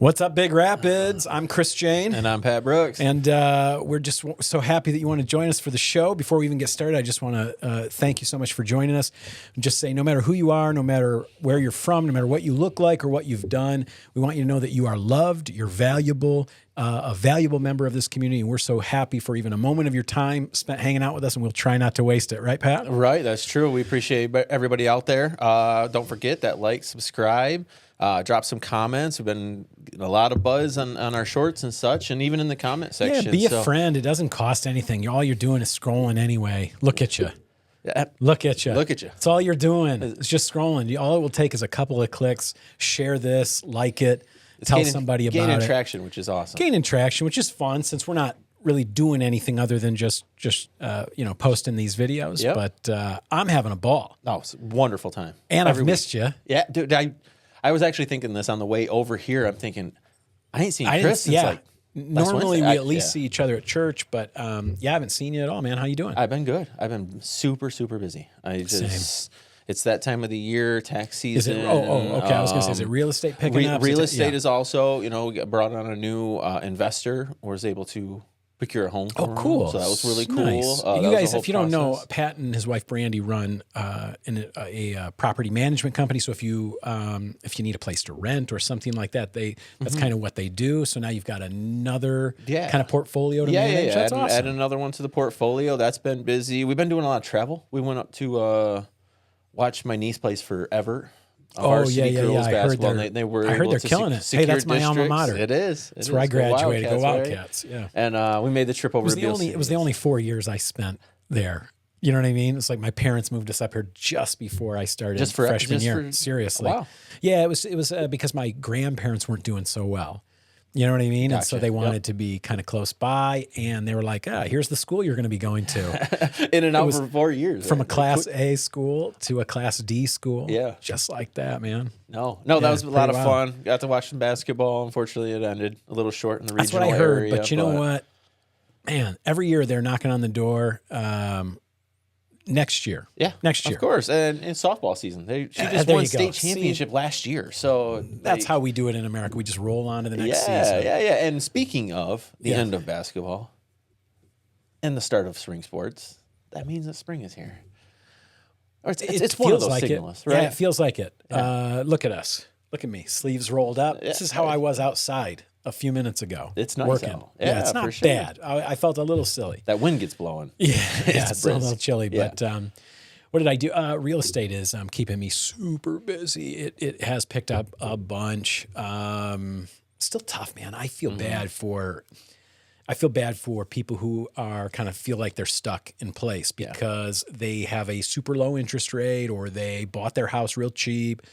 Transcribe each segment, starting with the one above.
What's up, Big Rapids? I'm Chris Jane. And I'm Pat Brooks. And we're just so happy that you want to join us for the show. Before we even get started, I just want to thank you so much for joining us. And just say, no matter who you are, no matter where you're from, no matter what you look like or what you've done, we want you to know that you are loved, you're valuable, a valuable member of this community. And we're so happy for even a moment of your time spent hanging out with us, and we'll try not to waste it. Right, Pat? Right, that's true. We appreciate everybody out there. Don't forget that like, subscribe. Drop some comments. We've been getting a lot of buzz on our shorts and such, and even in the comment section. Yeah, be a friend. It doesn't cost anything. All you're doing is scrolling anyway. Look at you. Yeah. Look at you. Look at you. That's all you're doing. It's just scrolling. All it will take is a couple of clicks. Share this, like it, tell somebody about it. Gaining traction, which is awesome. Gaining traction, which is fun since we're not really doing anything other than just posting these videos. Yep. But I'm having a ball. Oh, it's a wonderful time. And I've missed you. Yeah, dude. I was actually thinking this on the way over here. I'm thinking, I ain't seen Chris since like normally we at least see each other at church, but I haven't seen you at all, man. How you doing? I've been good. I've been super, super busy. It's that time of the year, tax season. Is it? Okay. I was going to say, is it real estate picking up? Real estate is also, brought on a new investor, was able to procure a home for him. Cool. So that was really cool. Nice. You guys, if you don't know, Pat and his wife Brandy run a property management company. So if you need a place to rent or something like that, that's kind of what they do. So now you've got another kind of portfolio to manage. That's awesome. Add another one to the portfolio. That's been busy. We've been doing a lot of travel. We went up to watch my niece plays for Everett. Girls basketball. I heard they're killing it. Hey, that's my alma mater. It is. That's where I graduated. Go Wildcats. Yeah. And we made the trip over to It was the only 4 years I spent there. You know what I mean? It's like my parents moved us up here just before I started freshman year. Seriously. Wow. Yeah, it was because my grandparents weren't doing so well. You know what I mean? Gotcha. And so they wanted to be kind of close by, and they were like, here's the school you're going to be going to. In and out for 4 years. From a Class A school to a Class D school. Yeah. Just like that, man. No, that was a lot of fun. Got to watch some basketball. Unfortunately, it ended a little short in the regional area. That's what I heard, but you know what? Man, every year they're knocking on the door. Next year. Yeah. Next year. Of course. And in softball season. She just won state championship last year. So that's how we do it in America. We just roll on to the next season. Yeah. And speaking of the end of basketball and the start of spring sports, that means that spring is here. Or it's one of those signals, right? Yeah, it feels like it. Look at us. Look at me. Sleeves rolled up. This is how I was outside a few minutes ago. It's nice working. out. Yeah, it's not bad. I felt a little silly. That wind gets blowing. Yeah, it's a little chilly. Yeah. But what did I do? Real estate is keeping me super busy. It has picked up a bunch. Still tough, man. I feel bad for people who are kind of feel like they're stuck in place because they have a super low interest rate, or they bought their house real cheap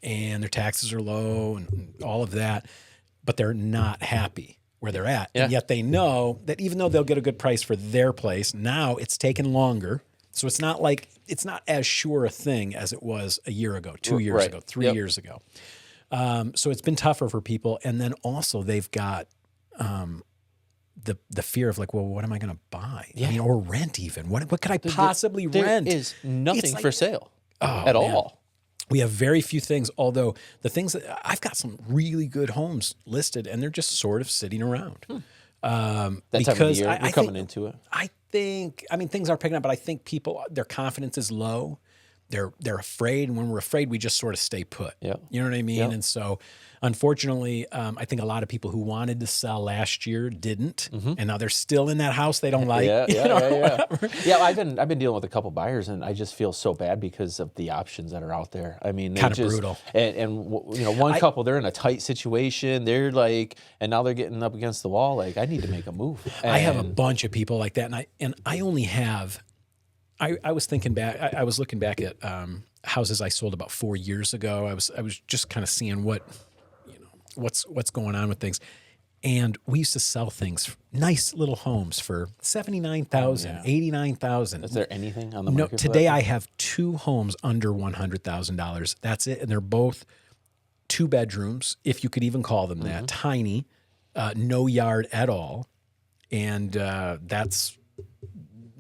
and their taxes are low and all of that, but they're not happy where they're at. Yeah. And yet they know that even though they'll get a good price for their place, now it's taken longer. So it's not as sure a thing as it was a year ago, 2 years ago, 3 years ago. So it's been tougher for people. And then also they've got the fear of like, well, what am I going to buy? Yeah. I mean, or rent even. What could I possibly rent? There is nothing for sale at all. We have very few things, although the things that I've got some really good homes listed, and they're just sort of sitting around. That time of the year, we're coming into it. I mean, things are picking up, but I think people, their confidence is low. They're afraid, and when we're afraid, we just sort of stay put. Yep. You know what I mean? Yep. And so, unfortunately, I think a lot of people who wanted to sell last year didn't, and now they're still in that house they don't like. Yeah, I've been dealing with a couple buyers, and I just feel so bad because of the options that are out there. I mean, kind of brutal. And one couple, they're in a tight situation. They're like, and now they're getting up against the wall. Like, I need to make a move. I have a bunch of people like that, and I only have. I was thinking back. I was looking back at houses I sold about 4 years ago. I was just kind of seeing what's going on with things, and we used to sell things, nice little homes for $79,000, $89,000. Is there anything on the market? No, today I have 2 homes under $100,000. That's it, and they're both 2 bedrooms, if you could even call them that, tiny, no yard at all, and that's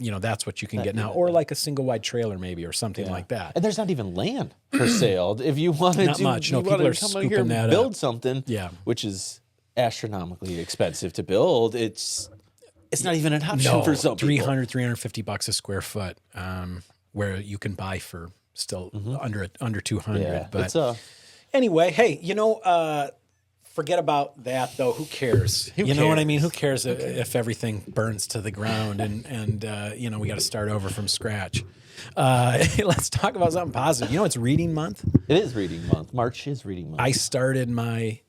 that's what you can get now, or like a single wide trailer maybe, or something like that. And there's not even land for sale. If you wanted Not to, much. No, people are scooping that up. Build something, Yeah. which is astronomically expensive to build. It's not even an option No, for some people. $350 a square foot, where you can buy for still under 200. Yeah, but it's anyway, hey, forget about that though. Who cares? You know what I mean? Who cares if everything burns to the ground and we got to start over from scratch? Let's talk about something positive. It's reading month. It is reading month. March is reading month. I started my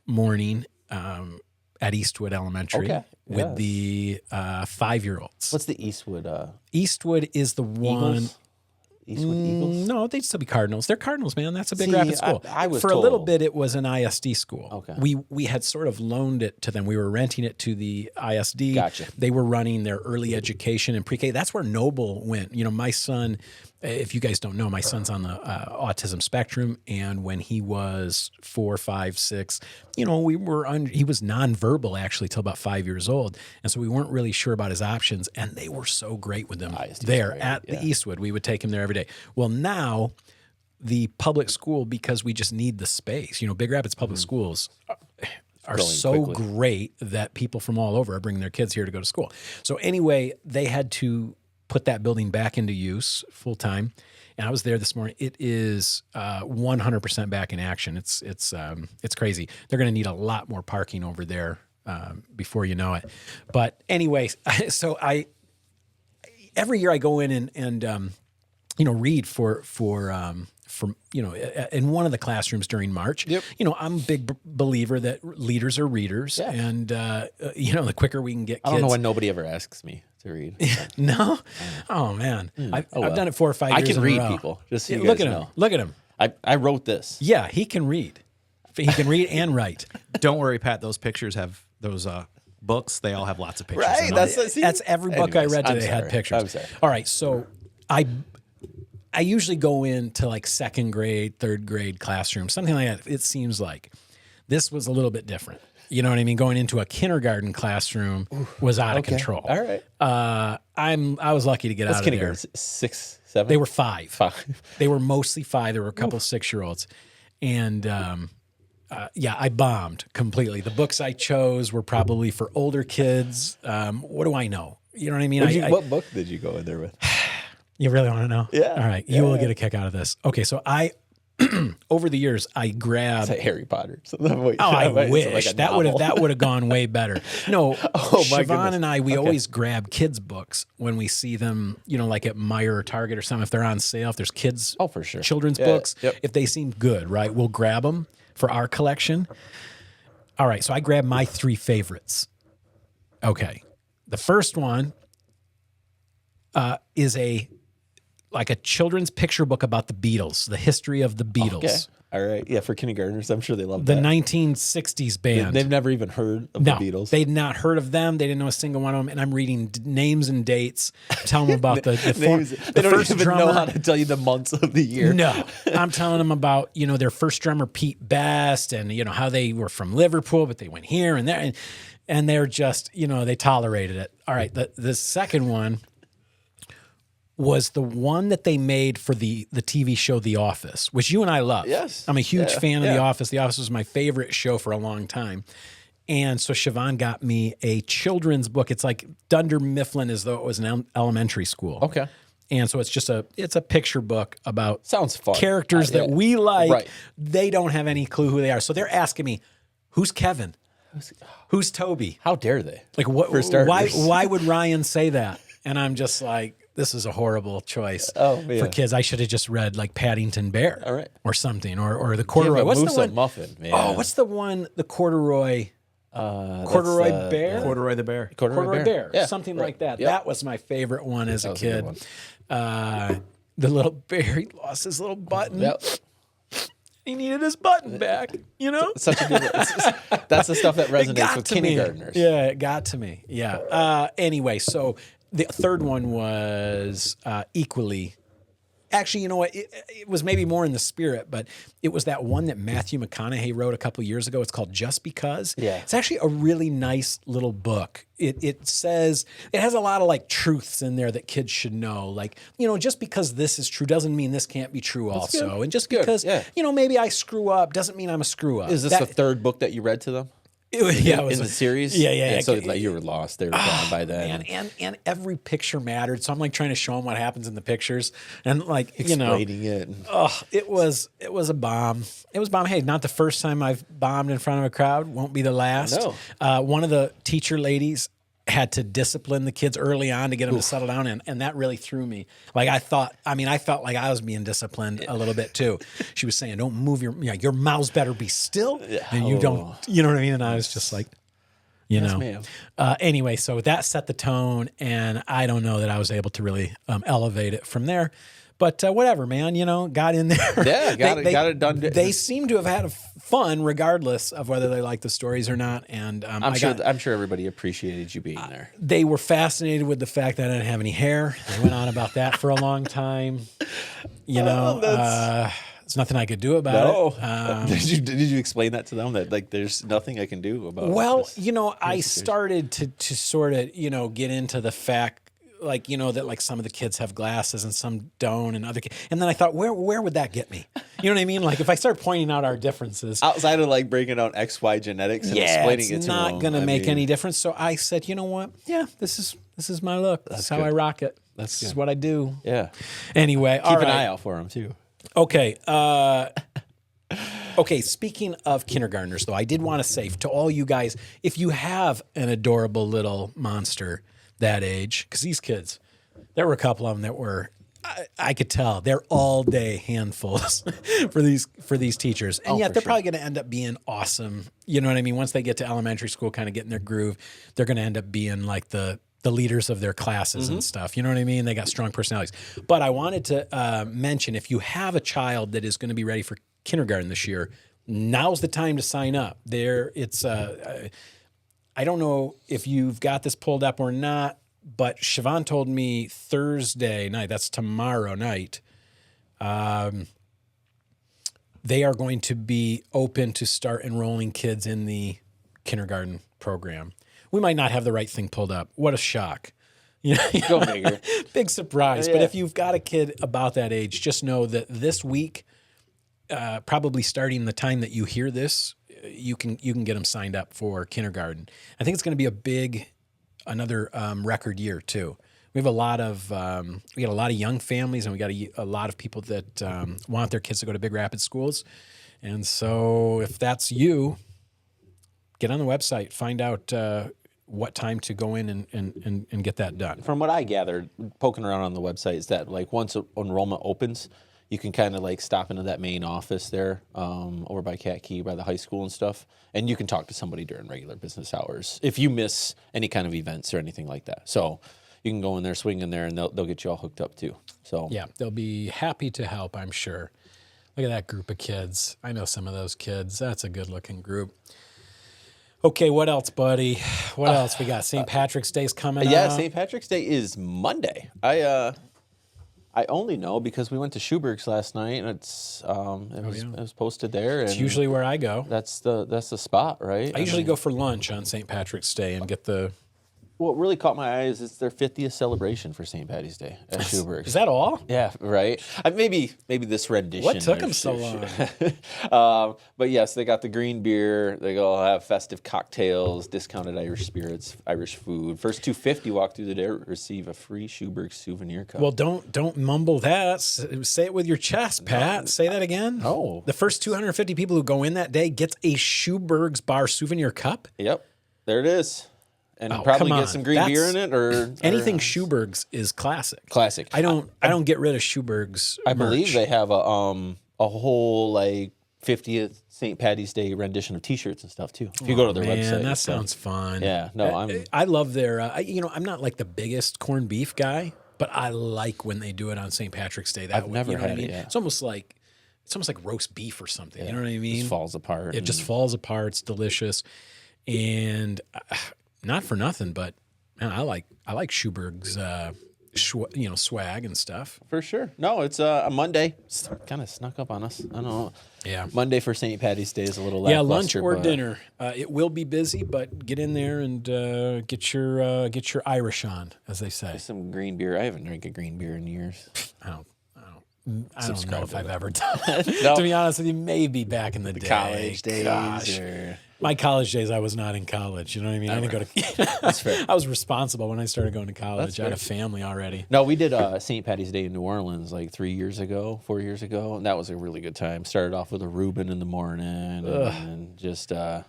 morning at Eastwood Elementary with the 5-year-olds. What's the Eastwood? Eastwood is the one. Eagles? Eastwood Eagles? No, they'd still be Cardinals. They're Cardinals, man. That's a Big Rapid school. I was For told. a little bit, it was an ISD school. Okay. We had sort of loaned it to them. We were renting it to the ISD. Gotcha. They were running their early education and pre-K. That's where Noble went. My son, if you guys don't know, my son's on the autism spectrum, and when he was 4, 5, 6, he was nonverbal actually till about 5 years old, and so we weren't really sure about his options. And they were so great with him there at the Eastwood. We would take him there every day. Well, now the public school, because we just need the space. Big Rapids public schools are so great that people from all over are bringing their kids here to go to school. So anyway, they had to put that building back into use full time. And I was there this morning. It is 100% back in action. It's crazy. They're going to need a lot more parking over there before you know it. But anyway, so every year I go in and read for in one of the classrooms during March. Yep. I'm a big believer that leaders are readers, and the quicker we can get kids. I don't know why nobody ever asks me to read. No? Oh, man. I've done it 4 or 5 years I can in a read row. people, just so you Look guys at know. him. Look at him. I wrote this. Yeah, he can read. He can read and write. Don't worry, Pat. Those pictures have those books. They all have lots of pictures. Right, in them. That's every book I read today had pictures. I'm sorry. All right, so I usually go into like 2nd grade, 3rd grade classroom, something like that. It seems like this was a little bit different. You know what I mean? Going into a kindergarten classroom was out of control. All right. I was lucky to get out of there. Kindergarten, 6, 7? They were 5. 5. They were mostly 5. There were a couple 6-year-olds. And I bombed completely. The books I chose were probably for older kids. What do I know? You know what I mean? What book did you go in there with? You really want to know? Yeah. All right. You will get a kick out of this. Okay. So over the years, I grabbed. It's like Harry Potter. I wish like that would have gone way better. No, my Siobhan goodness. and I, we always grab kids' books when we see them, like at Meijer or Target or something. If they're on sale, if there's kids, for sure, children's books, Yep. if they seem good, right, we'll grab them for our collection. All right, so I grabbed my 3 favorites. Okay, the first one is a children's picture book about the Beatles, the history of the Beatles. Okay. All right. Yeah, for kindergartners, I'm sure they love The that. 1960s band. They've never even heard of the Beatles. They'd not heard of them. They didn't know a single one of them. And I'm reading names and dates, telling them about the They don't first even drummer. know how to tell you the months of the year. No, I'm telling them about, their first drummer, Pete Best, and, how they were from Liverpool, but they went here and there. And they're just, they tolerated it. All right. The second one was the one that they made for the TV show The Office, which you and I love. Yes. I'm a huge fan of The Office. The Office was my favorite show for a long time. And so Siobhan got me a children's book. It's like Dunder Mifflin as though it was an elementary school. Okay. And so it's a picture book about Sounds fun. characters that we like. Right. They don't have any clue who they are. So they're asking me, who's Kevin? Who's Toby? How dare they? Like what? For starters. Why would Ryan say that? And I'm just like, this is a horrible choice for kids. I should have just read like Paddington Bear, All right. or something, or the corduroy. What's the one? Muffin, man. Oh, what's the one? The corduroy. Corduroy Bear. Corduroy the Bear. Corduroy Bear. Yeah, Something right. like that. Yep. That was my favorite one as a was a good kid. one. The little bear, he lost his little button. Yep. He needed his button back. Such a good. That's the stuff that It resonates got with to me. kindergartners. Yeah, it got to me. Yeah. Anyway, so the third one was equally Actually, you know what? It was maybe more in the spirit, but it was that one that Matthew McConaughey wrote a couple years ago. It's called Just Because. Yeah. It's actually a really nice little book. It says, it has a lot of like truths in there that kids should know. Like, you know, just because this is true doesn't mean this can't be true also. good. And just Good, because, yeah. you know, maybe I screw up doesn't mean I'm a screw up. Is this the third book that you read to them? It was In the series? Yeah. And so like, you were lost. They were gone by then. And every picture mattered. So I'm like trying to show them what happens in the pictures. And like, you know. Explaining it. It was a bomb. It was a bomb. Hey, not the first time I've bombed in front of a crowd. Won't be the last. No. One of the teacher ladies had to discipline the kids early on to get them to settle down, and that really threw me. Like I felt like I was being disciplined a little bit too. She was saying, "Don't move your mouths better be still," and you don't. You know what I mean? And I was just like, Yes, ma'am. Anyway, so that set the tone, and I don't know that I was able to really elevate it from there. But whatever, man, you know, got in there. Yeah, got it done. They seem to have had fun regardless of whether they like the stories or not. And I'm sure everybody appreciated you being there. They were fascinated with the fact that I didn't have any hair. They went on about that for a long time. You know, there's nothing I could do about it. Did you explain that to them, that like there's nothing I can do about it? Well, you know, I started to sort of, you know, get into the fact, like, you know, that like some of the kids have glasses and some don't, and and then I thought, where would that get me? You know what I mean? Like if I start pointing out our differences outside of like breaking out XY genetics and explaining it to them, it's not going to make any difference. So I said, you know what? Yeah, this is my look. This is how I rock it. This is what I do. Yeah. Anyway, keep an eye out for them too. Okay. Okay, speaking of kindergartners, though, I did want to say to all you guys, if you have an adorable little monster that age, because these kids, there were a couple of them that were, I could tell, they're all day handfuls for these teachers. And yet they're probably going to end up being awesome. You know what I mean? Once they get to elementary school, kind of get in their groove, they're going to end up being like the leaders of their classes and stuff. You know what I mean? They got strong personalities. But I wanted to mention, if you have a child that is going to be ready for kindergarten this year, now's the time to sign up. I don't know if you've got this pulled up or not, but Siobhan told me Thursday night, that's tomorrow night, they are going to be open to start enrolling kids in the kindergarten program. We might not have the right thing pulled up. What a shock. You know, Go figure. Big surprise. Yeah. But if you've got a kid about that age, just know that this week, probably starting the time that you hear this, you can get them signed up for kindergarten. I think it's going to be another record year too. We have a lot of young families, and we got a lot of people that want their kids to go to Big Rapids schools. And so, if that's you, get on the website, find out what time to go in and get that done. From what I gathered, poking around on the website, is that like once enrollment opens, you can kind of like stop into that main office there over by Cat Key by the high school and stuff, and you can talk to somebody during regular business hours if you miss any kind of events or anything like that. So you can go in there, swing in there, and they'll get you all hooked up too. So yeah, they'll be happy to help, I'm sure. Look at that group of kids. I know some of those kids. That's a good-looking group. Okay, what else, buddy? What else we got? St. Patrick's Day's coming up. Yeah, St. Patrick's Day is Monday. I only know because we went to Schuberg's last night, and it was posted there. It's usually where I go. That's the spot, right? I usually go for lunch on St. Patrick's Day and get the... What really caught my eye is it's their 50th celebration for St. Patty's Day at Schuberg's. Is that all? Yeah, right. Maybe this rendition. What took them so long? But yes, they got the green beer. They all have festive cocktails, discounted Irish spirits, Irish food. First 250 walk through the door receive a free Schuberg souvenir cup. Well, don't mumble that. Say it with your chest, Pat. Say that again. No. The first 250 people who go in that day gets a Schuberg's bar souvenir cup. Yep, there it is. And probably come get on. some green beer in it, or anything Schuberg's is classic. Classic. I don't get rid of Schuberg's. I believe merch. they have a whole like 50th St. Patty's Day rendition of T-shirts and stuff too. If you go to their website, that sounds fun. Yeah, no, I love their. I'm not like the biggest corned beef guy, but I like when they do it on St. Patrick's Day. I've never had it. Yeah. It's almost like roast beef or something. You know what I mean? It just falls apart. It just falls apart. It's delicious, and not for nothing, but man, I like Schuberg's swag and stuff. For sure. No, it's a Monday. Kind of snuck up on us. I don't know. Yeah. Monday for St. Patty's Day is a little Yeah, lunch lackluster, or but dinner. It will be busy, but get in there and get your Irish on, as they say. some green beer. I haven't drank a green beer in years. I don't know if I've ever done. No. To be honest with you, maybe back in the day. College days. Gosh. My college days, I was not in college. You know what I mean? I didn't go to. That's fair. I was responsible when I started going to college. That's I had a fair. family already. No, we did St. Patty's Day in New Orleans like 4 years ago, and that was a really good time. Started off with a Reuben in the morning, and just let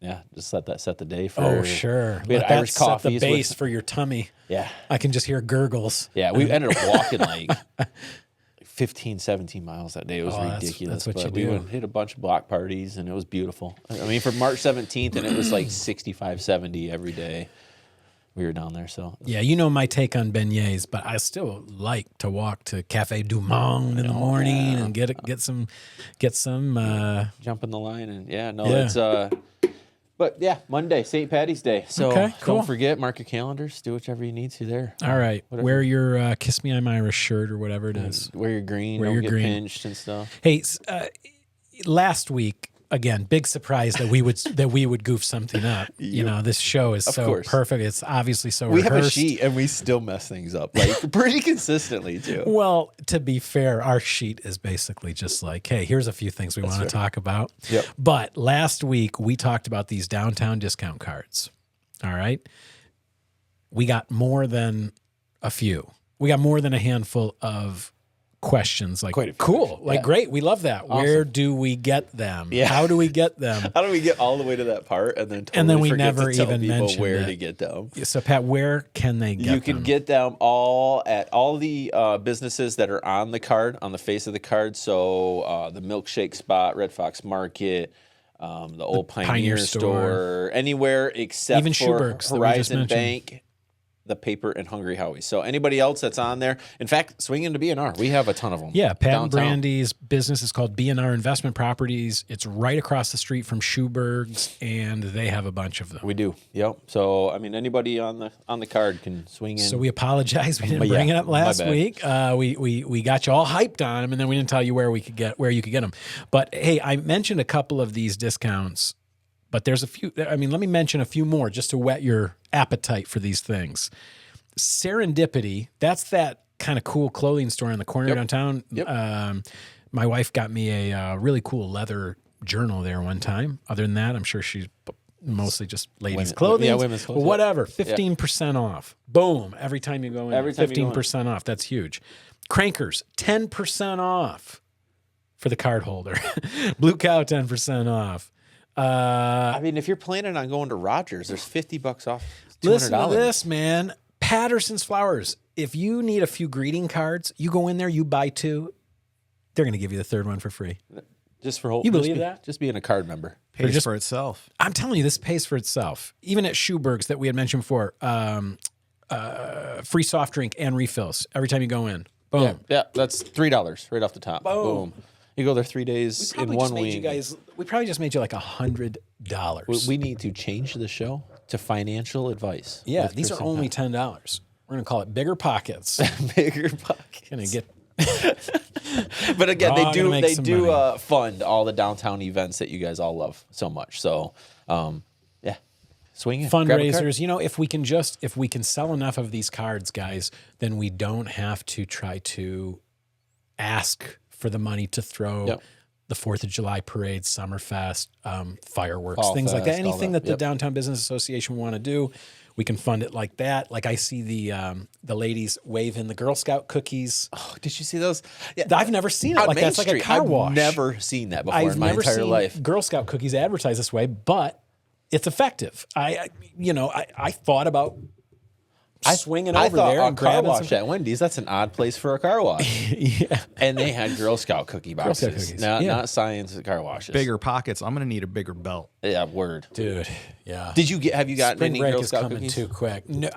that set the day for. Oh, sure. We had Let that Irish set the coffees base with- for your tummy. Yeah, I can just hear gurgles. yeah. We ended up walking like 15, 17 miles that day. It was that's ridiculous. what but you we do. hit a bunch of block parties, and it was beautiful. I mean, for March 17th, and it was like 65, 70 every day. We were down there, so Yeah, you know my take on beignets, but I still like to walk to Cafe Du Monde in the morning and get some. jump in the line, and it's But yeah, Monday, St. Patty's Day. So Okay, cool. don't forget, mark your calendars. Do whichever you need to there. All right, Whatever. wear your "Kiss Me I'm Irish" shirt or whatever it is. Wear your green. Wear Don't your get green. pinched and stuff. Hey, last week again, big surprise that we would goof something up. You know, this show is so course. perfect. It's obviously so We have a rehearsed. sheet, and we still mess things up like pretty consistently too. Well, to be fair, our sheet is basically just like, hey, here's a few things we want to talk about. Yep. But last week we talked about these downtown discount cards. All right. We got more than a few. We got more than a handful of questions. Like, Quite a few, cool. actually. Like, Yeah. great. We love that. Where do we get them? Yeah. How do we get them? How do we get all the way to that part and then we forget never to tell even people mentioned where it. to get them? So, Pat, where can they get them? You can get them all at all the businesses that are on the card, on the face of the card. So the Milkshake Spot, Red Fox Market, the old Pioneer store, anywhere except Even for Schuberg's that we just Horizon mentioned. Bank, the Paper, and Hungry Howie's. So anybody else that's on there, in fact, swing into B&R. We have a ton of them. Yeah, Pat and downtown. Brandy's business is called B&R Investment Properties. It's right across the street from Schuberg's, and they have a bunch of them. We do. Yep. So I mean, anybody on the card can swing in. So we apologize. We didn't But bring yeah, it up my last bad. week. We got you all hyped on them, and then we didn't tell you where you could get them. But hey, I mentioned a couple of these discounts, but there's a few. I mean, let me mention a few more just to whet your appetite for these things. Serendipity. That's that kind of cool clothing store in the corner downtown. Yep. My wife got me a really cool leather journal there one time. Other than that, I'm sure she's mostly just ladies' clothing. Yeah, women's clothes, But whatever. 15% off. Boom. Every time you go in. Every time you go in. 15% off. That's huge. Crankers, 10% off for the card holder. Blue Cow, 10% off. I mean, if you're planning on going to Rogers, there's $50 off. $200. Listen to this, man. Patterson's Flowers. If you need a few greeting cards, you go in there, you buy two. They're going to give you the third one for free. Just for whole. You believe that? Just being a card member. Pays for itself. I'm telling you, this pays for itself. Even at Schuberg's that we had mentioned before, free soft drink and refills every time you go in. Boom. Yeah, that's $3 right off the top. Boom. You go there 3 days in 1 week. We probably just made you like $100. We need to change the show to financial advice. Yeah, with these Chris are and only $10. We're going to call it Bigger Pockets. Pat. Bigger pockets. Going to get But again, We're all gonna make they some do money. fund all the downtown events that you guys all love so much. So, yeah, swing in. Grab a card. fundraisers. You know, if we can sell enough of these cards, guys, then we don't have to try to ask for the money to throw Yep. the 4th of July parade, Summerfest, fireworks, Fall things like that. Fest, all Anything that. that the Yep. Downtown Business Association want to do, we can fund it like that. Like I see the ladies waving the Girl Scout cookies. Oh, did you see those? Yeah. I've never seen it On like Main that. It's like a Street, car I've wash. never seen that before I've in my never entire seen life. Girl Scout cookies advertised this way, but it's effective. I thought about swinging I over thought there a and car grabbing wash some. at Wendy's. That's an odd place for a car wash. Yeah. And they had Girl Scout cookie boxes. Scout cookies, Not, yeah. not science car washes. Bigger pockets. I'm going to need a bigger belt. Yeah, word. Dude, yeah. Have you gotten Spring any break Girl is Scout coming cookies? too quick. No,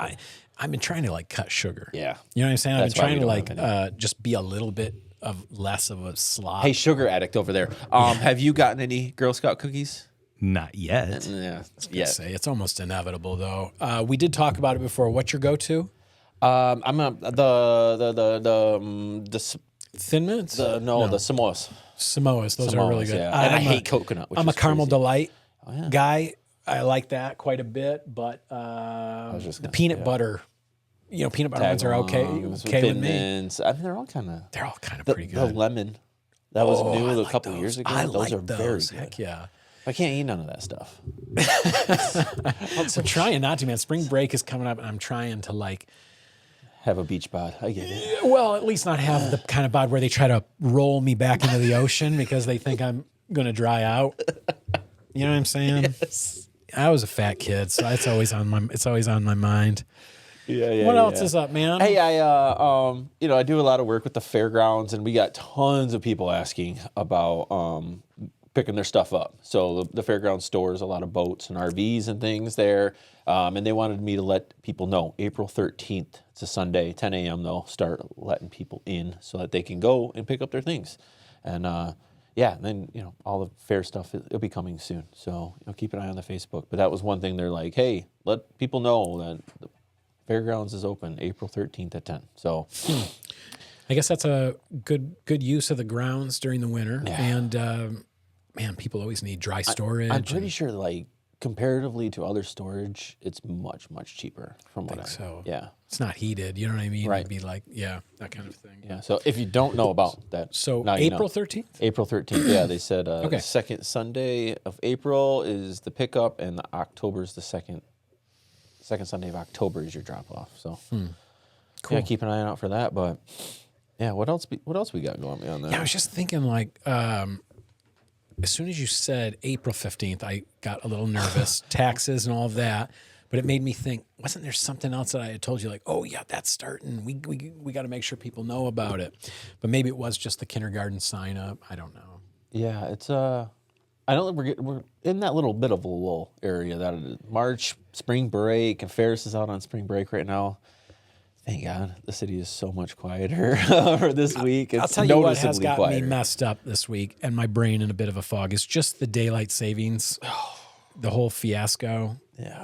I've been trying to like cut sugar. Yeah. You know what I'm saying? That's I've why been we trying don't to have just be a little bit of less of a slob. Hey, sugar addict over there. Have you gotten any Girl Scout cookies? Not yet. Yeah. Say it's almost inevitable though. We did talk about it before. What's your go-to? I'm the Thin Mints? the Samoas. Samoas. Those are really good. Yeah. And I hate coconut. Which I'm a is caramel crazy. delight yeah. guy. I like that quite a bit, but the peanut butter, peanut butter ones are okay with me. Mints. I mean, they're all kind of pretty good. The lemon that was new a couple those. years ago. I those like are very good. Heck yeah. I can't eat none of that stuff. I'm trying not to, man. Spring break is coming up, and I'm trying to Have a beach bod. I get it. well, at least not have the kind of bod where they try to roll me back into the ocean because they think I'm going to dry out. You know what I'm saying? Yes. I was a fat kid, so it's always on my mind. Yeah. What else is up, man? Hey, I do a lot of work with the fairgrounds, and we got tons of people asking about picking their stuff up. So the fairground stores a lot of boats and RVs and things there, and they wanted me to let people know April 13th. It's a Sunday, 10 a.m. They'll start letting people in so that they can go and pick up their things, and then all the fair stuff it'll be coming soon. So keep an eye on the Facebook. But that was one thing they're like, hey, let people know that the fairgrounds is open April 13th at 10. So I guess that's a good use of the grounds during the winter. Yeah. And man, people always need dry storage. I'm pretty sure, comparatively to other storage, it's much, much cheaper from what I so. Yeah. It's not heated. You know what I mean? Right. It'd be that kind of thing. Yeah. So if you don't know about that, So now you know. April 13th? April 13th. Yeah, they said Okay. second Sunday of April is the pickup, and October is the second Sunday of October is your drop off. So Cool. yeah, keep an eye out for that. But yeah, what else we got going on there? Yeah, I was just thinking as soon as you said April 15th, I got a little nervous, taxes and all of that. But it made me think, wasn't there something else that I had told you, oh, yeah, that's starting. We got to make sure people know about it. But maybe it was just the kindergarten sign up. I don't know. Yeah, it's I don't think we're in that little bit of a lull area that March, spring break, and Ferris is out on spring break right now. Thank God, the city is so much quieter for this week. It's I'll tell you what has noticeably got quieter. me messed up this week and my brain in a bit of a fog is just the daylight savings, the whole fiasco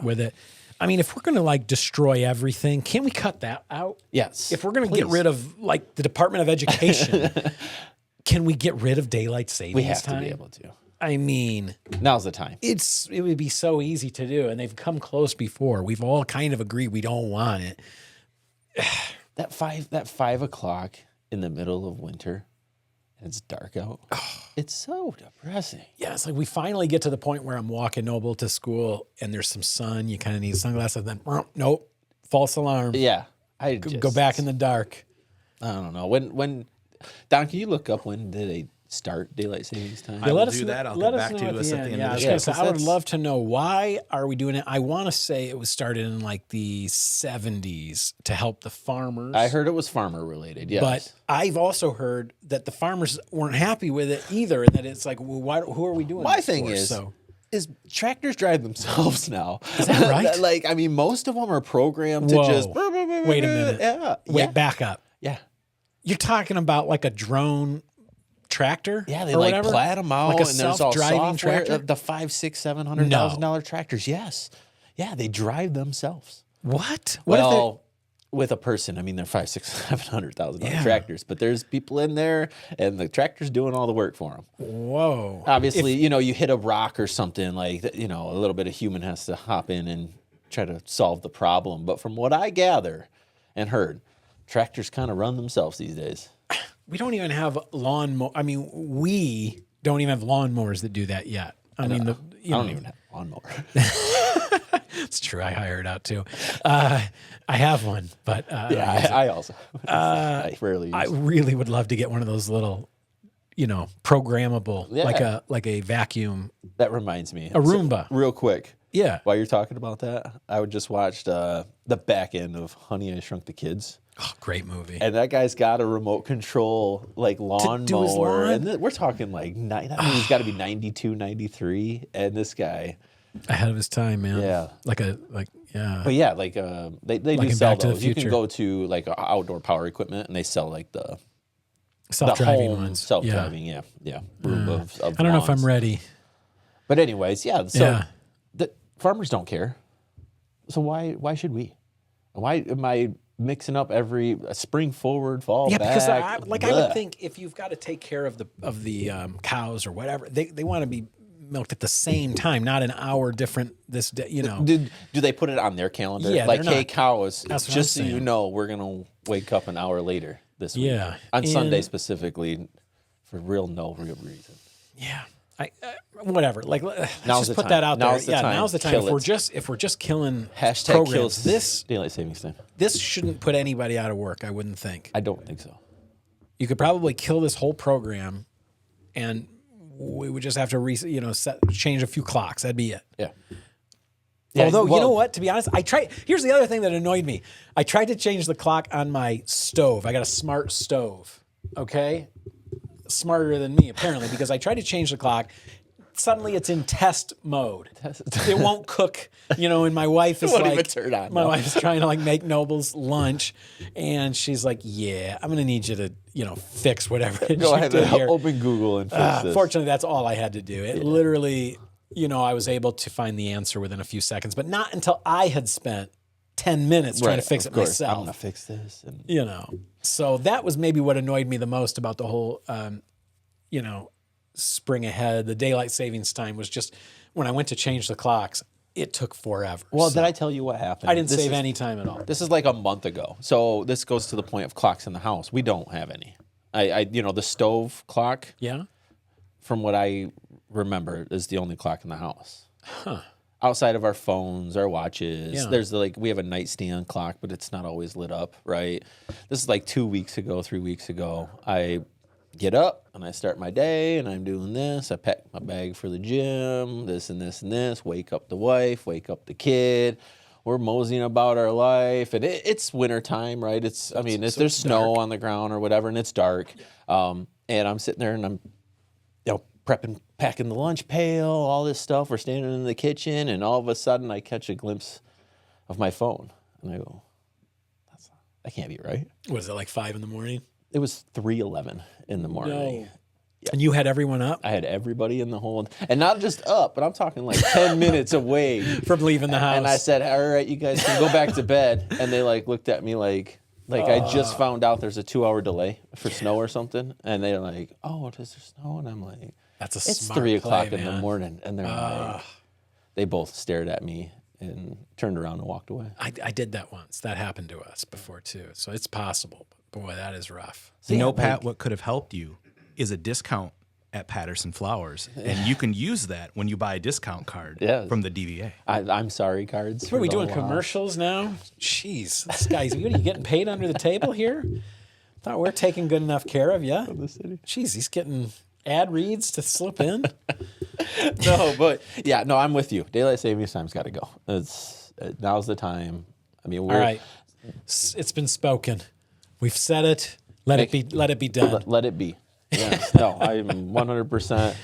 with it. I mean, if we're going to destroy everything, can't we cut that out? Yes. If we're going to get rid of the Department of Education, can we get rid of daylight savings we have time? to be able to. I mean, Now's the time. it would be so easy to do, and they've come close before. We've all kind of agreed we don't want it. That 5 o'clock in the middle of winter, and it's dark out. It's so depressing. Yeah, it's we finally get to the point where I'm walking Noble to school, and there's some sun. You kind of need sunglasses. Then nope, false alarm. Yeah, Go back in the dark. I don't know when. Don, can you look up when did they start daylight savings time? I will do that. I'll get back to us at the end of the show. I would love to know, why are we doing it? I want to say it was started in the 70s to help the farmers. I heard it was farmer related. Yes, but I've also heard that the farmers weren't happy with it either, and that it's who are we doing? My this thing for? is tractors drive themselves now. Is that right? Most of them are programmed to just. Wait a minute. Yeah. Wait, back up. Yeah. You're talking about a drone tractor? Yeah, they whatever? plat them out, Like a and there's all self-driving software. tractor? The $500,000-$700,000 tractors. Yes, yeah, they drive themselves. What? Well, with a person, I mean, they're $500,000-$700,000 tractors, but there's people in there, and the tractor's doing all the work for them. Whoa! Obviously, you hit a rock or something a little bit of human has to hop in and try to solve the problem. But from what I gather and heard, tractors kind of run themselves these days. We don't even have we don't even have lawnmowers that do that yet. I don't even have a lawnmower. It's true. I hire it out too. I have one, but I also. I rarely use. I really would love to get one of those little, programmable, like a vacuum. That reminds me. A Roomba. So, real quick. Yeah. While you're talking about that, I just watched the back end of Honey, I Shrunk the Kids. Oh, great movie. And that guy's got a remote control lawn do his mower. lawn? And we're talking he's got to be 92, 93. And this guy. Ahead of his time, man. Yeah. Yeah. But yeah, they do in sell Back to the those. You can Future. go to outdoor power equipment and they sell the Self-driving home ones. self-driving, room of I don't know if I'm lawns. ready. But anyways, so Yeah. the farmers don't care. So why should we? Why am I mixing up every spring forward, fall back. Because I would think if you've got to take care of the cows or whatever, they want to be milked at the same time, not an hour different this day, you know. Do they put it on their calendar? Yeah, like, they're hey, not. cows, That's what just so I'm you saying. know, we're going to wake up an hour later this week. Yeah. On Sunday specifically, for no real reason. Yeah. Whatever. Like, let's Now's just the put time. that out Now's there. the time. Now's the time. Kill If we're just killing Hashtag programs, kills this daylight savings time. shouldn't put anybody out of work, I wouldn't think. I don't think so. You could probably kill this whole program, and we would just have to change a few clocks. That'd be it. Yeah. Although, you know what? To be honest, here's the other thing that annoyed me. I tried to change the clock on my stove. I got a smart stove, okay? Smarter than me, apparently, because I tried to change the clock. Suddenly it's in test mode. It won't cook, and my wife is won't like, even turn on, my no. wife is trying to like make Noble's lunch, and she's like, yeah, I'm going to need you to, fix whatever it is Go you ahead did and here. open Google and fix this. Fortunately, that's all I had to do. It literally, I was able to find the answer within a few seconds, but not until I had spent 10 minutes trying to fix it myself. I'm going to fix this. And So that was maybe what annoyed me the most about the whole, spring ahead. The daylight savings time was just, when I went to change the clocks, it took forever. Well, did I tell you what happened? I didn't save any time at all. This is like a month ago. So this goes to the point of clocks in the house. We don't have any. The stove clock, Yeah? from what I remember, is the only clock in the house. Huh. Outside of our phones, our watches, Yeah. there's we have a nightstand clock, but it's not always lit up, right? This is like 3 weeks ago. I get up and I start my day and I'm doing this. I pack my bag for the gym, this and this and this, wake up the wife, wake up the kid. We're moseying about our life, and it's winter time, right? There's snow on the ground or whatever, and it's dark. And I'm sitting there and I'm prepping, packing the lunch pail, all this stuff. We're standing in the kitchen, and all of a sudden I catch a glimpse of my phone. And I go, that can't be right. Was it like 5 a.m? It was 3:11 in the morning. No. And you had everyone up? I had everybody in the whole, and not just up, but I'm talking like 10 minutes away From leaving the house. And I said, all right, you guys can go back to bed. And they looked at me like I just found out there's a 2-hour delay for snow or something. And they're like, oh, is there snow? And I'm like, That's it's smart 3 o'clock play, in the man. morning. And they're like, they both stared at me and turned around and walked away. I did that once. That happened to us before too. So it's possible. But boy, that is rough. Pat, what could have helped you is a discount at Patterson Flowers, and you can use that when you buy a discount card from the DVA. I'm sorry, cards. What are we doing, commercials now? Jeez, this guy's, what are you getting paid under the table here? Thought we're taking good enough care of you. the city. Jeez, he's getting ad reads to slip in. No, I'm with you. Daylight savings time's got to go. Now's the time. All right, it's been spoken. We've said it. Let it be done. Let it be. Yes. No, I'm 100%.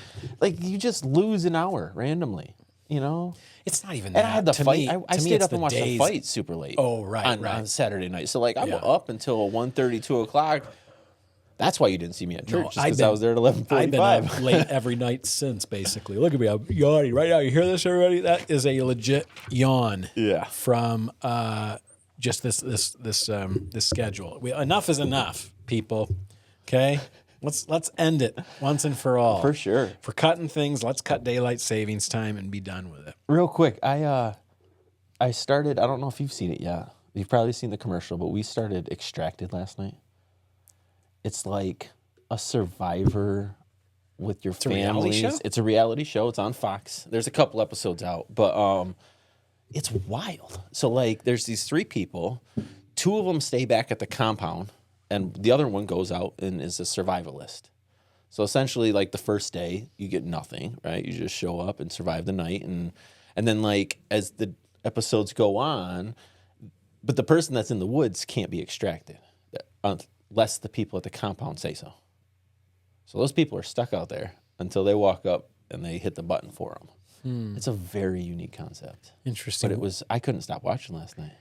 You just lose an hour randomly, It's not even And that. I had the To fight. me- I to me, stayed it's up and watched the days. fight super late. Oh, right, on Saturday night. So I'm Yeah. up until 1:30, 2 o'clock. That's why you didn't see me at church, just I've because I was there at I've been 11:45. up late every night since, basically. Look at me. I'm yawning right now. You hear this, everybody? That is a legit yawn. Yeah. From just this schedule. Enough is enough, people. Okay? Let's end it once and for all. For sure. If we're cutting things, let's cut daylight savings time and be done with it. Real quick, I started. I don't know if you've seen it yet. You've probably seen the commercial, but we started Extracted last night. It's like a Survivor with your families. a reality show? It's a reality show. It's on Fox. There's a couple episodes out, but it's wild. So there's these 3 people. 2 of them stay back at the compound, and the other one goes out and is a survivalist. So essentially, the first day, you get nothing, right? You just show up and survive the night, and then as the episodes go on, but the person that's in the woods can't be extracted unless the people at the compound say so. So those people are stuck out there until they walk up and they hit the button for them. It's a very unique concept. Interesting. But I couldn't stop watching last night.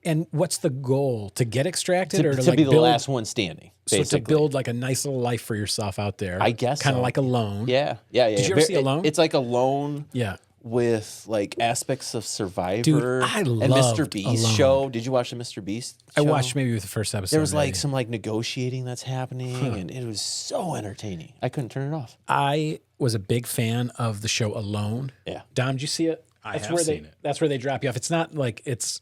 And what's the goal? To get extracted or To to be the build, last one standing, So basically. to build a nice little life for yourself out there. I guess Kind of so. like Alone. Yeah. Did you ever see Alone? It's like Alone Yeah. with like aspects of Survivor Dude, I and loved Mr. Beast Alone. show. Did you watch the Mr. Beast show? I watched maybe the first episode. There was like maybe. some like negotiating that's happening, and it was so entertaining. I couldn't turn it off. I was a big fan of the show Alone. Yeah. Dom, did you see it? I have seen it. That's where they drop you off. It's not like it's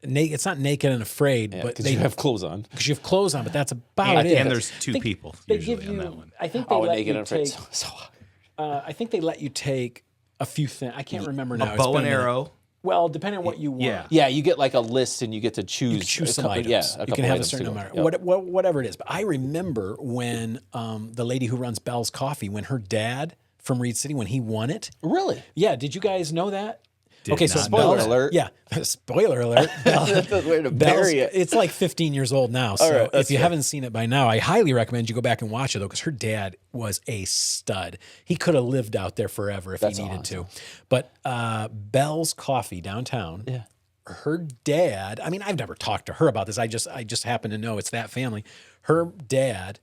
not Naked and Afraid, but Because you have clothes on. because you have clothes on, but that's about it. And there's two people They usually give on you. that one. I think they Oh, let Naked you and Afraid. take. So hard. I think they let you take a few things. I can't remember now. A It's bow been and a minute. arrow. Well, depending on what you want. Yeah. Yeah, you get like a list, and you get to choose. You can choose some couple, items. Yeah, you couple can have a items certain to go. amount, Yep. whatever it is. But I remember when the lady who runs Bell's Coffee, when her dad from Reed City, when he won it. Really? Yeah, did you guys know that? Did Okay, so not Spoiler Bell's- alert. Yeah, spoiler alert. That's the way to bury it. It's like 15 years old now. So right, if that's you fair. haven't seen it by now, I highly recommend you go back and watch it though, because her dad was a stud. He could have lived out there forever if That's he needed awesome. to. But Bell's Coffee downtown. Yeah. Her dad, I mean, I've never talked to her about this. I just happen to know it's that family. Her dad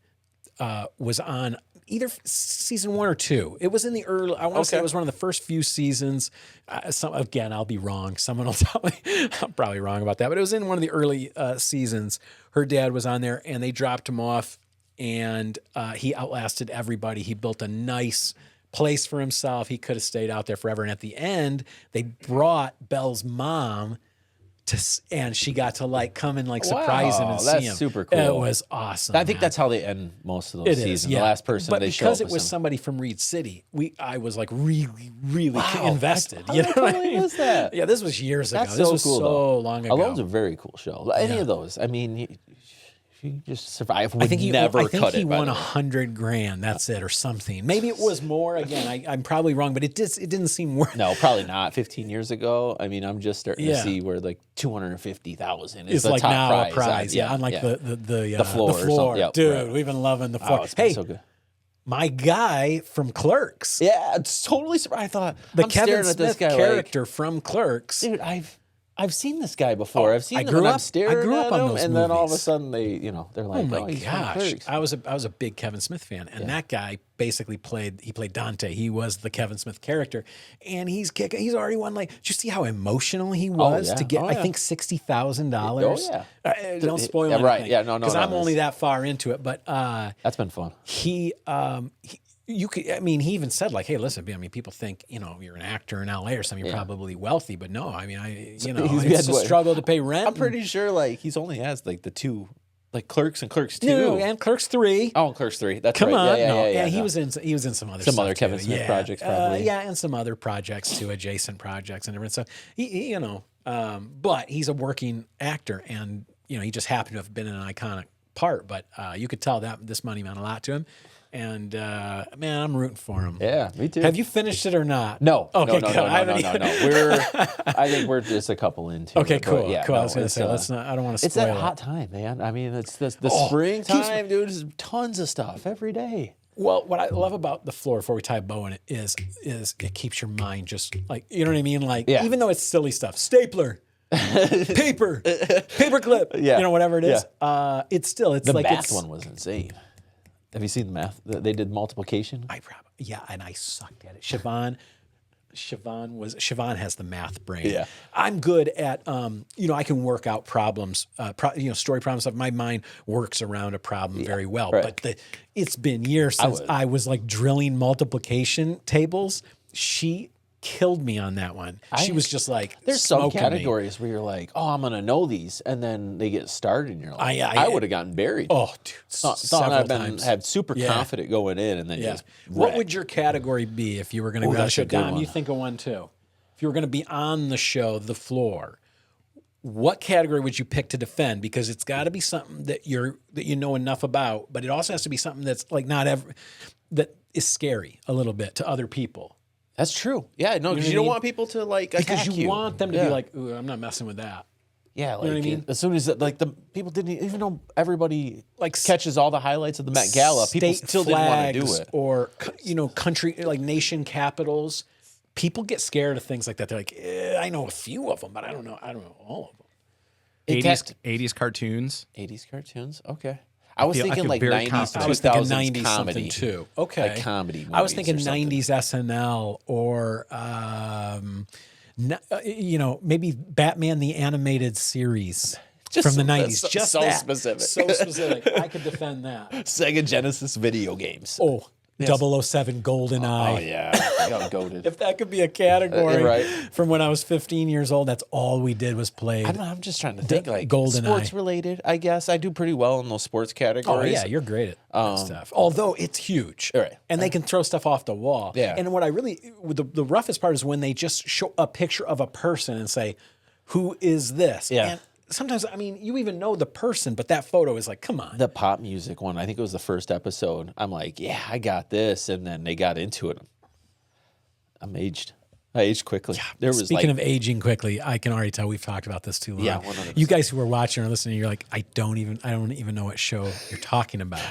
was on either season 1 or 2. It was in the early, I want to say it was one of the first few seasons. Again, I'll be wrong. Someone will tell me I'm probably wrong about that, but it was in one of the early seasons. Her dad was on there and they dropped him off and he outlasted everybody. He built a nice place for himself. He could have stayed out there forever. And at the end, they brought Belle's mom and she got to like come and like surprise him and see that's him. super cool. It was awesome. I think man. that's how they end most of those It seasons. is, yeah. The last person but they show because up it was with some- somebody from Reed City, I was like really, really Wow, invested. I you know what I totally mean? missed that. Yeah, this was years ago. That's This so was cool, so though. long ago. Alone's a very cool show. Any of those. I mean, you just survive. I think he never I think cut he it. by won the way. $100,000. That's it, or something. Maybe it was more. Again, I'm probably wrong, but it didn't seem worth. No, probably not. 15 years ago. I mean, I'm just starting to Yeah. see where like 250,000 is It's the like top now prize. a prize, yeah. Unlike the floor or something. Yep, dude. right. We've been loving the floor. Oh, it's been Hey, so good. my guy from Clerks, Yeah, it's totally surprised. I thought the I'm Kevin staring at this Smith guy character from Clerks. like, dude, I've seen this guy before. I've seen I him grew and I'm up- staring I grew up at on him, those and then all of a movies. sudden they're like, Oh my he's from gosh! Clerks. I was a big Kevin Smith fan, and that guy basically played Dante. He was the Kevin Smith character, and he's kicking. He's already won. Like, did you see how emotional he was yeah. to get? Oh, I yeah. think $60,000. Oh, yeah. Don't spoil Yeah, anything. right. Yeah, no, Because I'm that's- only that far into it, but That's been fun. you could. I mean, he even said like, "Hey, listen. I mean, people think you're an actor in LA or something. You're probably wealthy, but no. I mean, he's it's a had what? struggle to pay rent. I'm pretty sure like he's only has like the two, like Clerks and Clerks 2. No, and Clerks 3. Oh, and Clerks 3. That's Come right. on, Yeah, no, yeah, yeah, he no. was in some other Some stuff other too. Kevin Smith projects, probably. yeah, and some other projects too, adjacent projects and different stuff. He but he's a working actor, and he just happened to have been in an iconic part. But you could tell that this money meant a lot to him, and man, I'm rooting for him. Yeah, me too. Have you finished it or not? No. Okay, no, good. no, I no, haven't no, no. I think we're just a couple into Okay, it, but cool. yeah, cool. I no, was going to it's, say, let's not. I don't want to It's spoil that it. hot time, man. I mean, it's the Oh, springtime, dude. There's tons of stuff every day. Well, what I love about the floor before we tie a bow in it is it keeps your mind just like, you know what I mean? Like, Yeah. even though it's silly stuff, stapler, paper clip, Yeah. whatever it is. Yeah. It's still, it's The like, math one was insane. Have you seen the math? They did multiplication. and I sucked at it. Siobhan has the math brain. Yeah. I'm good at, I can work out problems, story problems stuff. My mind works around a problem very well. right. But it's been years since I was like drilling multiplication tables. She killed me on that one. She was just like, There's some smoking me. categories where you're like, oh, I'm gonna know these, and then they get started, and you're like, I I would have gotten buried. Oh, dude, thought several I've times. had super Yeah. confident going in, and then Yeah. just What wrecked. would your category be if you were going to go on the that's show? a good Dom, one. you think of one too. If you were going to be on the show, the floor, what category would you pick to defend? Because it's got to be something that you know enough about, but it also has to be something that's like that is scary a little bit to other people. That's true. Yeah, no, because what you I don't mean? want people to like Because attack you want them to Yeah. be like, ooh, I'm not messing with that. Yeah, like know what I mean? as soon as like the people didn't even know everybody Like catches all the highlights of the Met Gala, people State still didn't want to do flags it. Or, country, like nation capitals. People get scared of things like that. They're like, I know a few of them, but I don't know all of them. 80s cartoons. 80s cartoons. Okay. I was I thinking feel like very 90s, confident. I was thinking 2000s 90s comedy. something too. Okay. Like comedy I was movies thinking or something. 90s SNL or, maybe Batman the Animated Series Just from the that's 90s. Just so that. specific. So specific. I could defend that. Sega Genesis video games. Oh, 007 GoldenEye. Oh, yeah. I got goated. If that could be a category right. from when I was 15 years old, that's all we did was play. I'm just trying to think like GoldenEye. sports related, I guess. I do pretty well in those sports Oh, categories. yeah, you're great at that stuff. Although it's huge. Right. And they can throw stuff off the wall. Yeah. And what I really, the roughest part is when they just show a picture of a person and say, who is this? Yeah. And sometimes, I mean, you even know the person, but that photo is like, come on. The pop music one, I think it was the first episode. I'm like, yeah, I got this. And then they got into it. I'm aged. I aged quickly. There was Speaking of aging quickly, I can already tell we've talked about this too long. Yeah, 100%. You guys who are watching or listening, you're like, I don't even know what show you're talking about.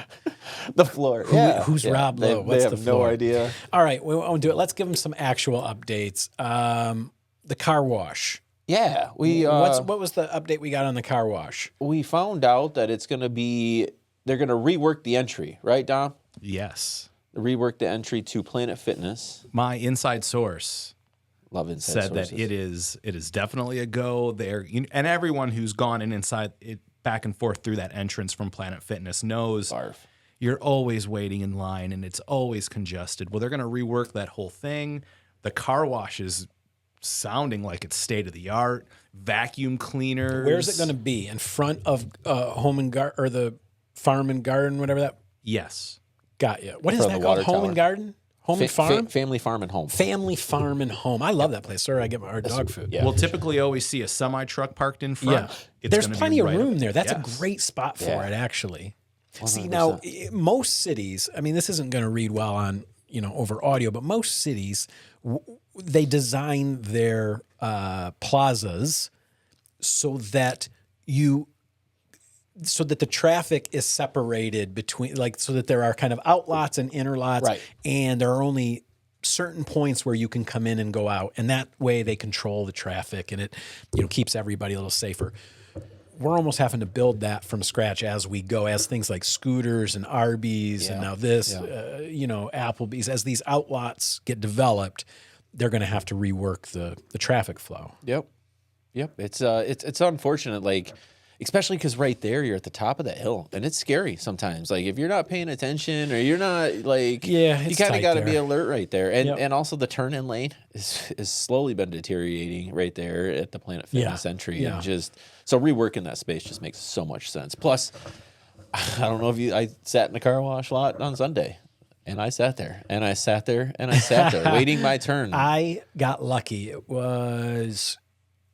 the floor. Yeah. Who's Rob Lowe? They What's have the floor? no idea. All right, we won't do it. Let's give them some actual updates. The car wash. Yeah. What was the update we got on the car wash? We found out that it's going to be, they're going to rework the entry, right, Dom? Yes. Rework the entry to Planet Fitness. My inside source Love inside said sources. that it is definitely a go there. And everyone who's gone inside it back and forth through that entrance from Planet Fitness knows Barf. you're always waiting in line and it's always congested. Well, they're going to rework that whole thing. The car wash is sounding like it's state of the art. Vacuum cleaners. Where's it going to be? In front of Home and Garden or the Farm and Garden, whatever that? Yes. Got you. What is From that the called? water Home tower. and Garden? Home and Farm? Family Farm and Home. Family Farm and Home. I love that place. Sorry, I get our dog food. Yeah. We'll typically always see a semi truck parked in front. Yeah. It's There's gonna be plenty of right room up- there. That's Yes. a great spot for Yeah. it, actually. See, now, most cities, I mean, this isn't going to read well on, over audio, but most cities, they design their plazas so that the traffic is separated between, like, so that there are kind of outlots and inner lots, Right. and there are only certain points where you can come in and go out, and that way they control the traffic, and it keeps everybody a little safer. We're almost having to build that from scratch as we go, as things like scooters and Arby's and now this, Applebee's, as these outlots get developed, they're going to have to rework the traffic flow. Yep. It's unfortunate, like, especially because right there you're at the top of that hill, and it's scary sometimes. Like if you're not paying attention or you're not like, you it's kind of tight got to be there. alert right there. And Yep. and also the turn-in lane is slowly been deteriorating right there at the Planet Fitness entry, Yeah. and just so reworking that space just makes so much sense. Plus, I don't know if I sat in the car wash lot on Sunday. And I sat there, and I sat there, and I sat there, waiting my turn. I got lucky. It was,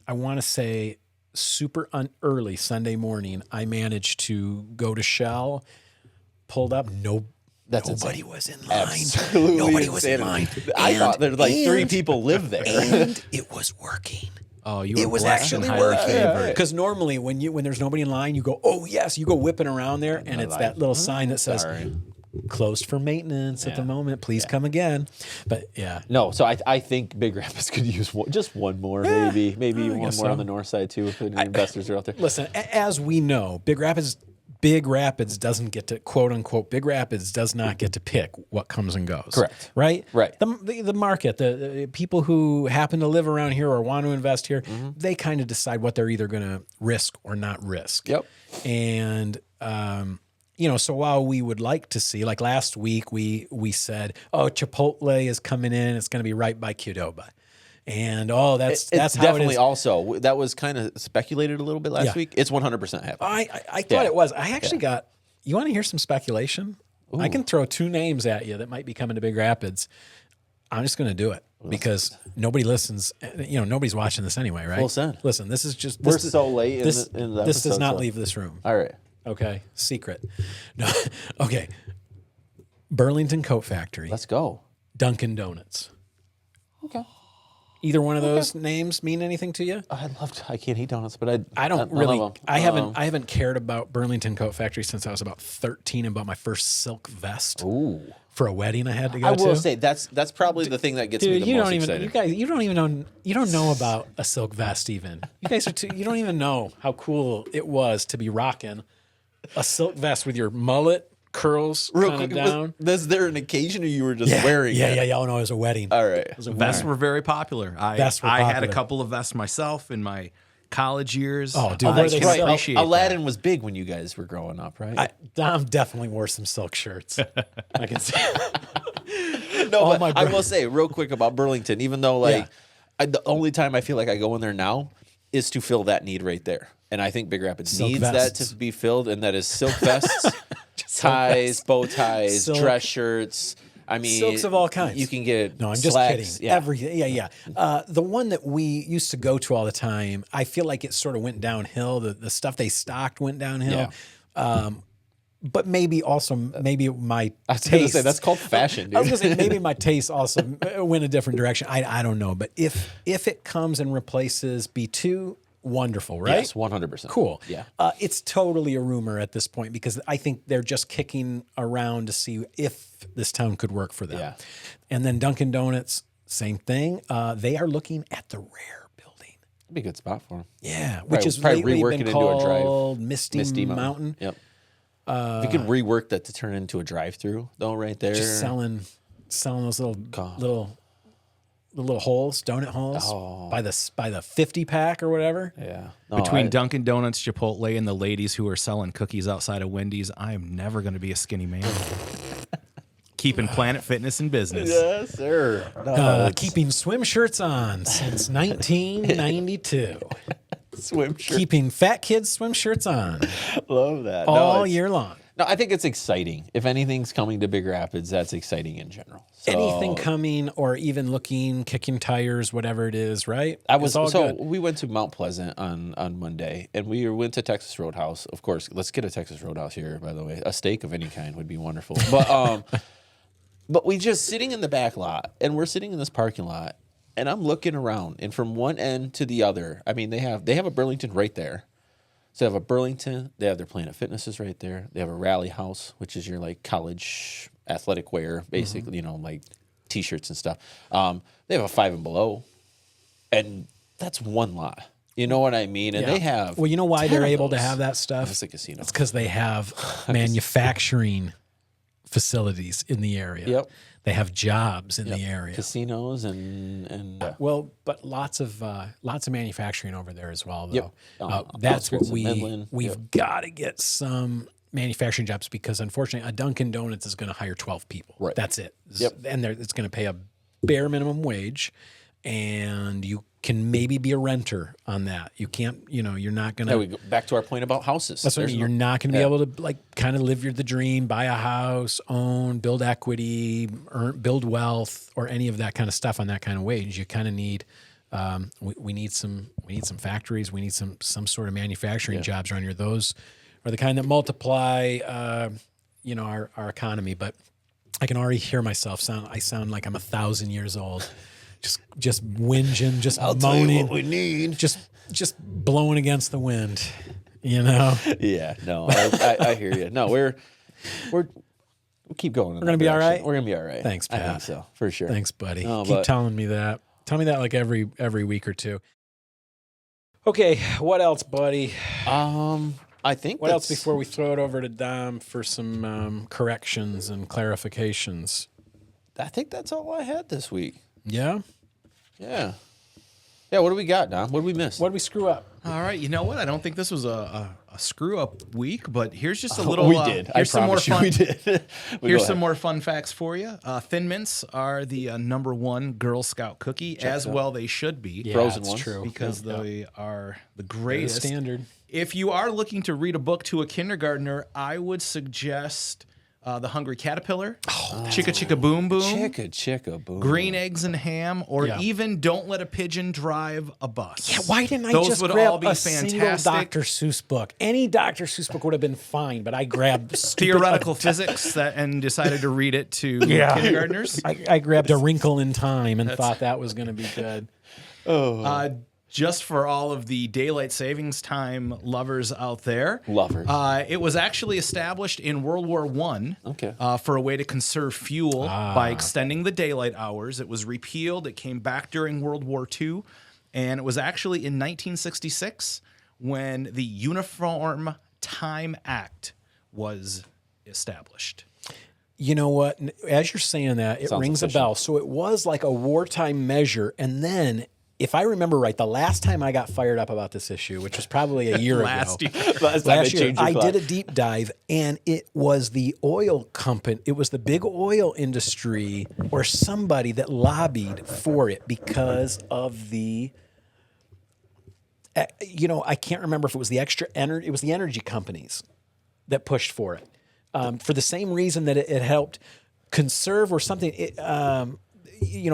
I want to say, super early Sunday morning. I managed to go to Shell, pulled up. Nobody was in line. Absolutely Nobody was in insanity. line. I thought there's like 3 people live there. And it was working. Oh, you It were was blessed and actually highly working. favored. Because normally when there's nobody in line, you go, oh yes, you go whipping around there, and it's that little sign that says Sorry. closed for maintenance at the moment. Please come again. But yeah. No, so I think Big Rapids could use just one more, maybe one more guess so. on the north side too, if any investors are out there. Listen, as we know, Big Rapids doesn't get to, quote unquote, Big Rapids does not get to pick what comes and goes. Correct. Right? Right. The market, the people who happen to live around here or want to invest here, they kind of decide what they're either going to risk or not risk. Yep. And, so while we would like to see, like last week, we said, oh, Chipotle is coming in. It's going to be right by Qdoba. And that's It's how definitely it is. also, that was kind of speculated a little bit last Yeah. week. It's 100% happening. I thought it was. I actually got, you want to hear some speculation? I can throw 2 names at you that might be coming to Big Rapids. I'm just going to do it because nobody listens. Nobody's watching this anyway, right? Full send. Listen, this is just, We're so late in this, the episode. this does not so- leave this room. All right. Okay. Secret. No. Okay. Burlington Coat Factory, Let's go. Dunkin' Donuts. Okay. Either one of those names mean anything to you? I can't eat donuts, but I don't love really. 'em. I haven't cared about Burlington Coat Factory since I was about 13 and bought my first silk vest for a wedding I had to go I to. will say that's probably the thing that gets me Dude, the you most don't even. excited. You guys, you don't know about a silk vest. Even you guys are too. You don't even know how cool it was to be rocking a silk vest with your mullet curls kind of down. Was there an occasion or you were just wearing it? Yeah. Oh, no, it was a wedding. All right. Vests were very popular. I had a couple of vests myself in my college years. Oh, dude, I they can right. appreciate Aladdin that. was big when you guys were growing up, right? Dom definitely wore some silk shirts. I can see. No, but I will say real quick about Burlington, even though like the only time I feel like I go in there now is to fill that need right there. And I think Big Rapids Silk needs vests. that to be filled, and that is silk vests, ties, bow ties, Silk. dress shirts. I mean, Silks of all kinds. You can get No, I'm just slacks. kidding. Everything. Yeah. The one that we used to go to all the time, I feel like it sort of went downhill. The stuff they stocked went downhill. But maybe also my I was going to taste. say, that's called fashion, dude. I was going to say maybe my taste also went a different direction. I don't know. But if it comes and replaces B2, wonderful, right? Yes, 100%. Cool. Yeah. It's totally a rumor at this point because I think they're just kicking around to see if this town could work for them. Yeah. And then Dunkin' Donuts, same thing. They are looking at the Rare building. It'd be a good spot for them. Yeah, which is probably lately rework been it into a drive. called Misty Mountain. Yep. If you could rework that to turn into a drive-through, though, right there. Just selling those little holes, donut holes by the 50 pack or whatever. Yeah. Between Dunkin' Donuts, Chipotle, and the ladies who are selling cookies outside of Wendy's, I am never going to be a skinny man. Keeping Planet Fitness in business. Yes, sir. Keeping swim shirts on since 1992. Swim shirt. Keeping fat kids swim shirts on Love that. all year long. No, I think it's exciting. If anything's coming to Big Rapids, that's exciting in general. So, Anything coming or even looking, kicking tires, whatever it is, right? It's all good. We went to Mount Pleasant on Monday, and we went to Texas Roadhouse. Of course, let's get a Texas Roadhouse here, by the way. A steak of any kind would be wonderful. But we just sitting in the back lot, and we're sitting in this parking lot, and I'm looking around, and from one end to the other, I mean, they have a Burlington right there. So they have a Burlington, they have their Planet Fitnesses right there. They have a Rally House, which is your like college athletic wear, basically, like T-shirts and stuff. They have a Five and Below, and that's one lot. You know what I mean? And they have Well, you know why they're able to have that stuff? It's a casino. It's because they have manufacturing facilities in the area. Yep. They have jobs in the area. Casinos and Well, but lots of manufacturing over there as well, though. Yep. That's what outskirts of Midland. we've got to get some manufacturing jobs because unfortunately, a Dunkin' Donuts is going to hire 12 people. Right. That's it. Yep. And it's going to pay a bare minimum wage, and you can maybe be a renter on that. You can't. You're not going to. we go back to our point about houses. That's what I mean. You're not going to be able to like kind of live the dream, buy a house, own, build equity, build wealth, or any of that kind of stuff on that kind of wage. You kind of need. We need some factories. We need some sort of manufacturing jobs around here. Those are the kind that multiply, our economy. But I can already hear myself I sound like I'm 1,000 years old. Just whinging, just I'll moaning. tell you what we need. Just blowing against the wind, Yeah, no, I hear you. No, we'll keep going. We're gonna be all right? We're gonna be all right. Thanks, Pat. I think so, for sure. Thanks, buddy. No, Keep but- telling me that. Tell me that like every week or two. Okay, what else, buddy? I think What else before we throw it over to Dom for some corrections and clarifications? I think that's all I had this week. Yeah? Yeah. Yeah, what do we got, Dom? What did we miss? What did we screw up? All right, you know what? I don't think this was a screw up week, but here's just a little. We did. Here's some more fun. We did. Here's some more fun facts for you. Thin Mints are the #1 Girl Scout cookie, as well they should be. Yeah, Frozen that's ones. true. Because they are the The greatest. standard. If you are looking to read a book to a kindergartner, I would suggest The Hungry Caterpillar, Chicka Chicka Boom Boom, Chicka Boom. Green Eggs and Ham, or Yeah. even Don't Let a Pigeon Drive a Bus. Yeah, why didn't I Those just would grab all be a single fantastic. Dr. Seuss book? Any Dr. Seuss book would have been fine, but I grabbed stupid Theoretical physics and decided to read it to kindergartners. I grabbed A Wrinkle in Time and thought that was going to be good. Just for all of the daylight savings time lovers out there. Lovers. It was actually established in World War I Okay. for a way to conserve fuel by extending the daylight hours. It was repealed. It came back during World War II. And it was actually in 1966 when the Uniform time act was established? You know what? As you're saying that, it Sounds rings efficient. a bell. So it was like a wartime measure. And then, if I remember right, the last time I got fired up about this issue, which was probably a year Last ago. year. Last time they Last year, changed your I clock. did a deep dive, and it was the oil company. It was the big oil industry or somebody that lobbied for it because of the. I can't remember if it was the extra energy. It was the energy companies that pushed for it, for the same reason that it helped conserve or something.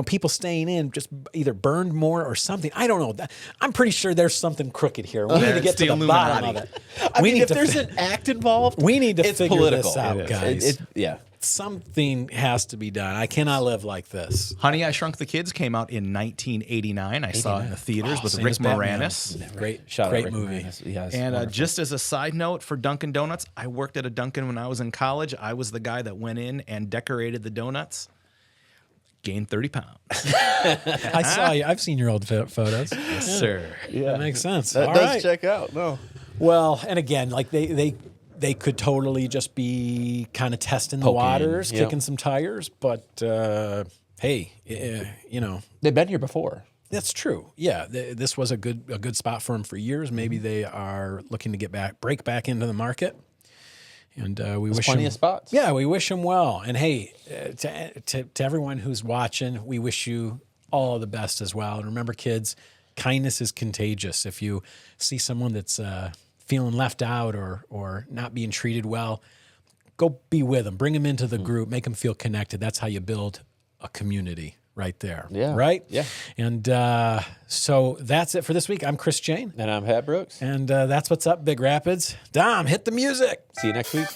People staying in just either burned more or something. I don't know. I'm pretty sure there's something crooked here. We need to It's get to the the bottom of Illuminati. it. I mean, if to there's fi- an act involved, we need to it's figure political. this out, It is. guys. Yeah. Something has to be done. I cannot live like this. Honey, I Shrunk the Kids came out in 1989. I saw it in the theaters with Same Rick as Batman. Moranis. Great, Shout out great Rick movie. Moranis. Yes, And wonderful. just as a side note for Dunkin' Donuts, I worked at a Dunkin' when I was in college. I was the guy that went in and decorated the donuts. Gained 30 pounds. I saw you. I've seen your old photos. Yes, sir. That makes sense. that All does right. check out. No. Well, and again, like they could totally just be kind of testing the Poking, waters, yep. kicking some tires. But hey, They've been here before. that's true. Yeah, this was a good spot for them for years. Maybe they are looking to break back into the market. And we wish plenty them, of spots. Yeah, we wish them well. And hey, to everyone who's watching, we wish you all the best as well. And remember, kids, kindness is contagious. If you see someone that's feeling left out or not being treated well, go be with them. Bring them into the group. Make them feel connected. That's how you build a community right there. Yeah. Right? Yeah. And so that's it for this week. I'm Chris Jane. And I'm Pat Brooks. And that's what's up, Big Rapids. Dom, hit the music. See you next week.